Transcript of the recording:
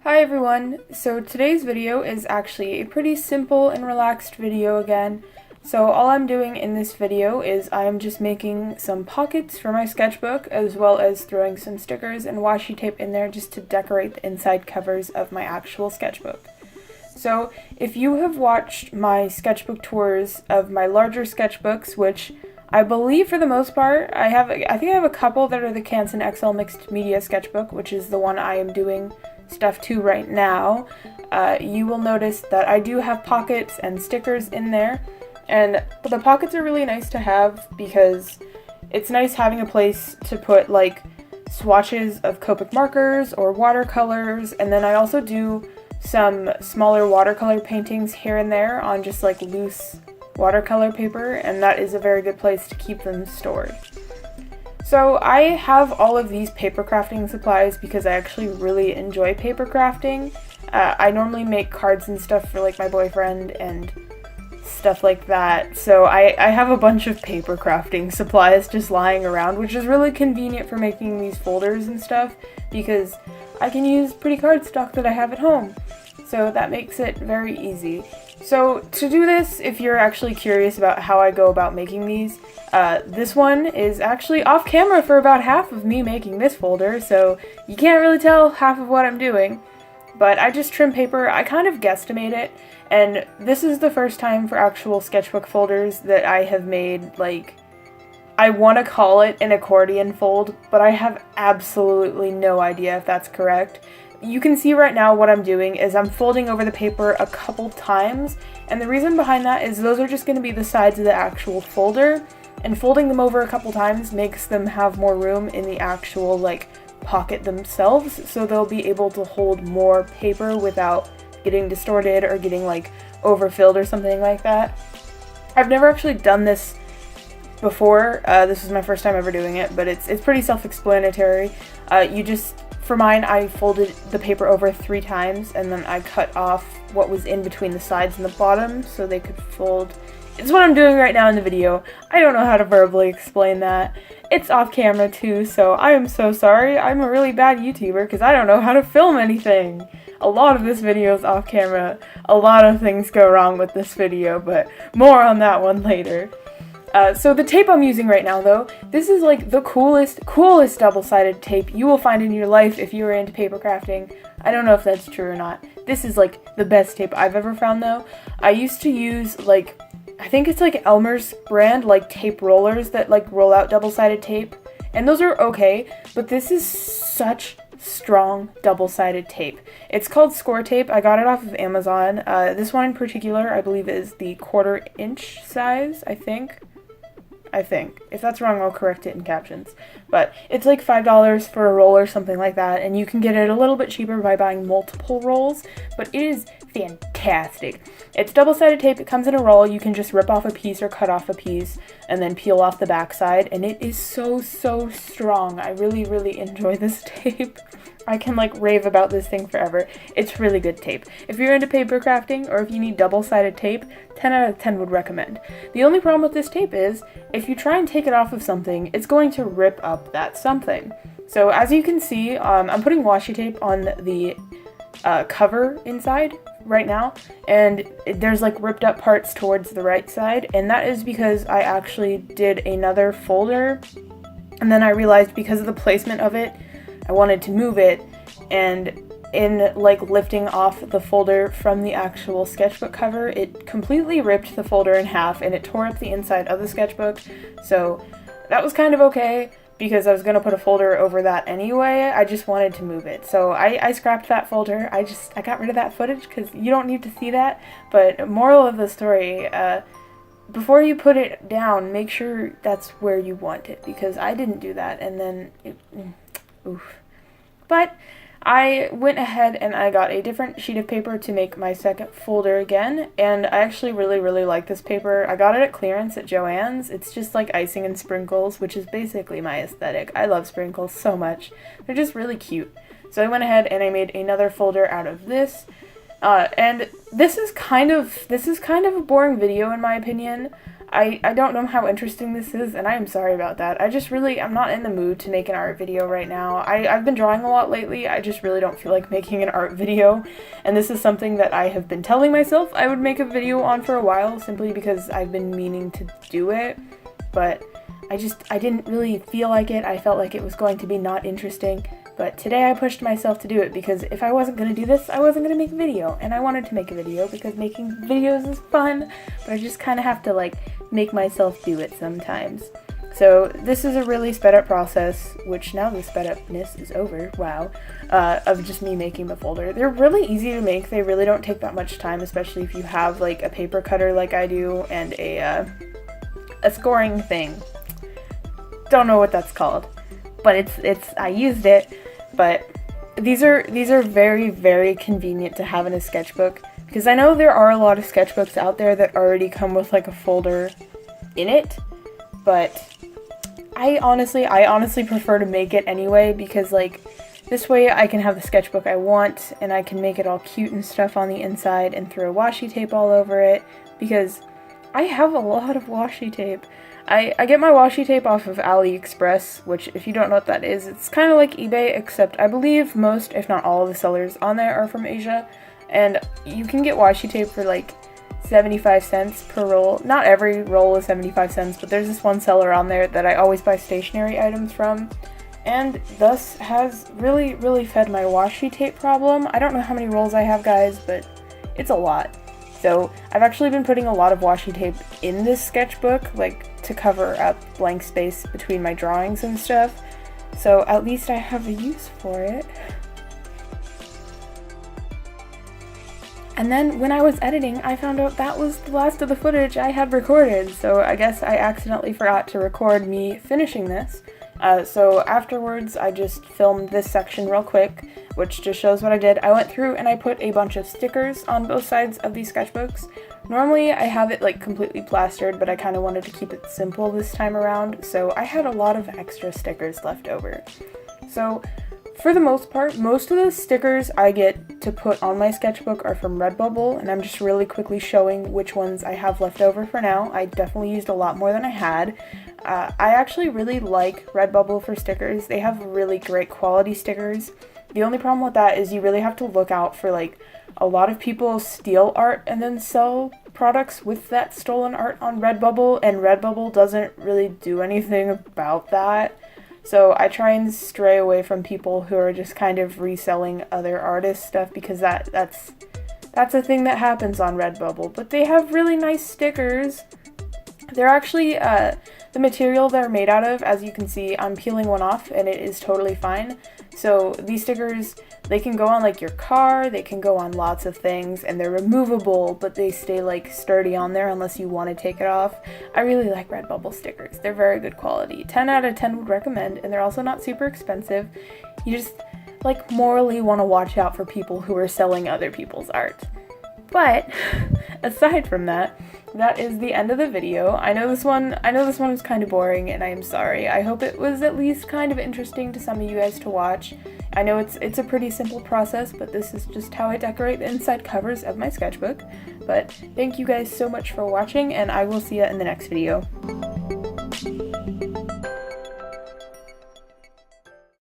Hi everyone! So today's video is actually a pretty simple and relaxed video again. So all I'm doing in this video is I'm just making some pockets for my sketchbook as well as throwing some stickers and washi tape in there just to decorate the inside covers of my actual sketchbook. So if you have watched my sketchbook tours of my larger sketchbooks, which I believe for the most part, I think I have a couple that are the Canson XL Mixed Media Sketchbook, which is the one I am doing stuff to right now. You will notice that I do have pockets and stickers in there, and the pockets are really nice to have because it's nice having a place to put like swatches of Copic markers or watercolors, and then I also do some smaller watercolor paintings here and there on just like loose watercolor paper, and that is a very good place to keep them stored. So I have all of these paper crafting supplies because I actually really enjoy paper crafting. I normally make cards and stuff for like my boyfriend and stuff like that, so I have a bunch of paper crafting supplies just lying around, which is really convenient for making these folders and stuff because I can use pretty cardstock that I have at home, so that makes it very easy. So to do this, if you're actually curious about how I go about making these, this one is actually off camera for about half of me making this folder, so you can't really tell half of what I'm doing. But I just trim paper, I kind of guesstimate it, and this is the first time for actual sketchbook folders that I have made, like, I want to call it an accordion fold, but I have absolutely no idea if that's correct. You can see right now what I'm doing is I'm folding over the paper a couple times, and the reason behind that is those are just going to be the sides of the actual folder, and folding them over a couple times makes them have more room in the actual like pocket themselves, so they'll be able to hold more paper without getting distorted or getting like overfilled or something like that. I've never actually done this before, this is my first time ever doing it, but it's pretty self-explanatory. For mine, I folded the paper over 3 times, and then I cut off what was in between the sides and the bottom so they could fold. It's what I'm doing right now in the video. I don't know how to verbally explain that. It's off camera too, so I am so sorry. I'm a really bad YouTuber because I don't know how to film anything. A lot of this video is off camera. A lot of things go wrong with this video, but more on that one later. So the tape I'm using right now, though, this is like the coolest double-sided tape you will find in your life if you are into paper crafting. I don't know if that's true or not. This is like the best tape I've ever found, though. I used to use like, I think it's like Elmer's brand, like tape rollers that like roll out double-sided tape, and those are okay, but this is such strong double-sided tape. It's called Score tape. I got it off of Amazon. This one in particular, I believe, is the 1/4 inch size, I think. If that's wrong, I'll correct it in captions. But it's like $5 for a roll or something like that, and you can get it a little bit cheaper by buying multiple rolls, but it is fantastic. It's double-sided tape, it comes in a roll, you can just rip off a piece or cut off a piece, and then peel off the backside, and it is so strong. I really enjoy this tape. I can like rave about this thing forever. It's really good tape. If you're into paper crafting, or if you need double-sided tape, 10 out of 10 would recommend. The only problem with this tape is, if you try and take it off of something, it's going to rip up that something. So as you can see, I'm putting washi tape on the cover inside right now, and there's like ripped up parts towards the right side, and that is because I actually did another folder, and then I realized because of the placement of it, I wanted to move it, and in like lifting off the folder from the actual sketchbook cover, it completely ripped the folder in half and it tore up the inside of the sketchbook. So that was kind of okay because I was going to put a folder over that anyway. I just wanted to move it. So I scrapped that folder. I got rid of that footage because you don't need to see that. But moral of the story, before you put it down, make sure that's where you want it, because I didn't do that, and then oof. But I went ahead and I got a different sheet of paper to make my second folder again, and I actually really like this paper. I got it at clearance at Joann's. It's just like icing and sprinkles, which is basically my aesthetic. I love sprinkles so much. They're just really cute. So I went ahead and I made another folder out of this. And this is kind of a boring video in my opinion. I don't know how interesting this is, and I am sorry about that. I'm not in the mood to make an art video right now. I've been drawing a lot lately, I just really don't feel like making an art video, and this is something that I have been telling myself I would make a video on for a while, simply because I've been meaning to do it, but I didn't really feel like it. I felt like it was going to be not interesting, but today I pushed myself to do it, because if I wasn't going to do this, I wasn't going to make a video, and I wanted to make a video because making videos is fun, but I just kind of have to, like, make myself do it sometimes. So this is a really sped up process, which now the sped upness is over, wow, of just me making the folder. They're really easy to make, they really don't take that much time, especially if you have like a paper cutter like I do, and a scoring thing. Don't know what that's called, but I used it, but these are very, very convenient to have in a sketchbook, because I know there are a lot of sketchbooks out there that already come with like a folder in it, but I honestly prefer to make it anyway, because like this way I can have the sketchbook I want, and I can make it all cute and stuff on the inside and throw washi tape all over it, because I have a lot of washi tape. I get my washi tape off of AliExpress, which, if you don't know what that is, it's kind of like eBay, except I believe most, if not all, of the sellers on there are from Asia, and you can get washi tape for like 75 cents per roll. Not every roll is 75 cents, but there's this one seller on there that I always buy stationery items from, and thus has really, really fed my washi tape problem. I don't know how many rolls I have, guys, but it's a lot. So I've actually been putting a lot of washi tape in this sketchbook, like to cover up blank space between my drawings and stuff. So at least I have a use for it. And then when I was editing, I found out that was the last of the footage I had recorded, so I guess I accidentally forgot to record me finishing this. So afterwards, I just filmed this section real quick, which just shows what I did. I went through and I put a bunch of stickers on both sides of these sketchbooks. Normally I have it like completely plastered, but I kind of wanted to keep it simple this time around, so I had a lot of extra stickers left over. So for the most part, most of the stickers I get to put on my sketchbook are from Redbubble, and I'm just really quickly showing which ones I have left over for now. I definitely used a lot more than I had. I actually really like Redbubble for stickers. They have really great quality stickers. The only problem with that is you really have to look out for, like, a lot of people steal art and then sell products with that stolen art on Redbubble, and Redbubble doesn't really do anything about that. So I try and stray away from people who are just kind of reselling other artists' stuff, because that's a thing that happens on Redbubble. But they have really nice stickers. They're actually, the material they're made out of, as you can see, I'm peeling one off and it is totally fine. So these stickers, they can go on like your car, they can go on lots of things, and they're removable, but they stay like sturdy on there unless you want to take it off. I really like Redbubble stickers. They're very good quality. 10 out of 10 would recommend, and they're also not super expensive. You just like morally want to watch out for people who are selling other people's art. But aside from that, that is the end of the video. I know this one was kind of boring, and I am sorry. I hope it was at least kind of interesting to some of you guys to watch. I know it's a pretty simple process, but this is just how I decorate the inside covers of my sketchbook. But thank you guys so much for watching, and I will see you in the next video.